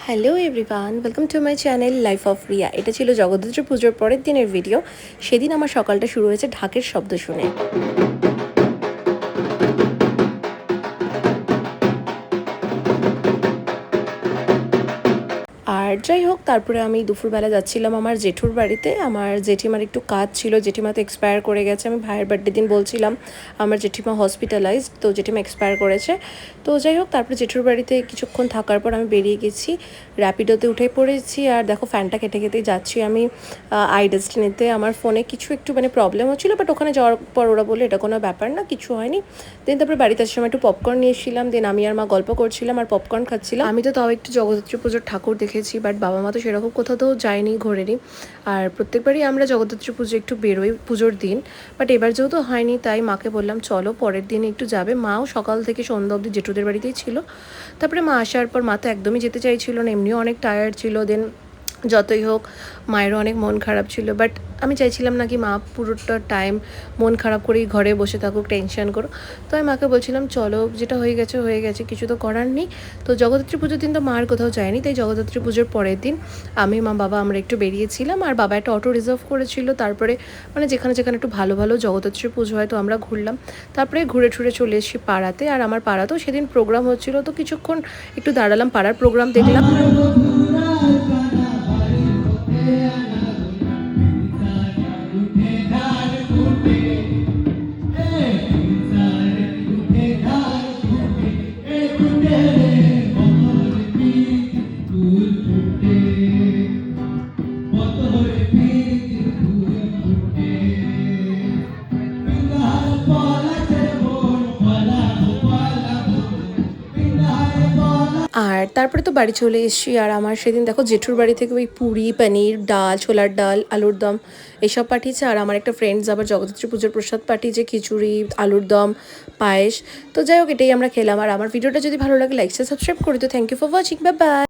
Hello everyone, welcome to my channel life of Riya. এটা ছিল জগদ্ধাত্রী পুজোর পরের দিনের ভিডিও। সেদিন আমার সকালটা শুরু হয়েছে ঢাকের শব্দ শুনে। আর যাই হোক, তারপরে আমি দুপুরবেলা যাচ্ছিলাম আমার জেঠুর বাড়িতে। আমার জেঠিমার একটু কাজ ছিল, জেঠিমা তো এক্সপায়ার করে গেছে। আমি ভাইয়ের বার্থডে দিন বলছিলাম আমার জেঠিমা হসপিটালাইজড, তো জেঠিমা এক্সপায়ার করেছে। তো যাই হোক, তারপরে জেঠুর বাড়িতে কিছুক্ষণ থাকার পর আমি বেরিয়ে গেছি, র্যাপিডোতে উঠে পড়েছি। আর দেখো ফ্যানটা কেটে কেটেই যাচ্ছি আমি আই ডেস্টিনিতে। আমার ফোনে কিছু একটু প্রবলেম হচ্ছিলো, বাট ওখানে যাওয়ার পর ওরা বলে এটা কোনো ব্যাপার না, কিছু হয়নি। দেন তারপরে বাড়িতে আসার সময় একটু পপকর্ন নিয়ে এসেছিলাম। দেন আমি আর মা গল্প করছিলাম আর পপকর্ন খাচ্ছিলাম। আমি তো তাও একটু জগদ্ধাত্রী পুজোর ঠাকুর দেখেছি, বাট বাবা মা তো সেরকম কোথাও তো যায়নি, ঘোরেনি। আর প্রত্যেকবারই আমরা জগদ্ধাত্রী পুজো একটু বেরোই পুজোর দিন, বাট এবার যেহেতু হয়নি তাই মাকে বললাম চলো পরের দিন একটু যাবে। মাও সকাল থেকে সন্ধ্যা অবধি জেঠুদের বাড়িতেই ছিল। তারপরে মা আসার পর মা তো একদমই যেতে চাইছিল না, এমনিও অনেক টায়ার্ড ছিল। দেন যতই হোক মায়েরও অনেক মন খারাপ ছিল, বাট আমি চাইছিলাম না কি মা পুরোটা টাইম মন খারাপ করেই ঘরে বসে থাকুক, টেনশন করো। তো আমি মাকে বলছিলাম চলো, যেটা হয়ে গেছে হয়ে গেছে, কিছু তো করার নেই। তো জগদ্ধাত্রী পুজোর দিন তো মা আর কোথাও যায়নি, তাই জগদ্ধাত্রী পুজোর পরের দিন আমি মা বাবা আমরা একটু বেরিয়েছিলাম। আর বাবা একটা অটো রিজার্ভ করেছিল, তারপরে যেখানে যেখানে একটু ভালো ভালো জগদ্ধাত্রী পুজো হয় তো আমরা ঘুরলাম। তারপরে ঘুরে ঠুরে চলে এসেছি পাড়াতে। আর আমার পাড়াতেও সেদিন প্রোগ্রাম হচ্ছিলো, তো কিছুক্ষণ একটু দাঁড়ালাম, পাড়ার প্রোগ্রাম দেখলাম। আর তারপরে তো বাড়ি চলে এসেছি। আর আমার সেদিন দেখো জেঠুর বাড়ি থেকে ওই পুরি, পনির, ডাল, ছোলার ডাল, আলুর দম এসব পাঠিয়েছে। আর আমার একটা ফ্রেন্ডস আবার জগদ্ধাত্রী পুজোর প্রসাদ পাঠিয়েছে, খিচুড়ি, আলুর দম, পায়েস। তো যাই হোক, এটাই আমরা খেলাম। আর আমার ভিডিওটা যদি ভালো লাগে লাইক সাবস্ক্রাইব করে দিও। Thank you for watching, bye by.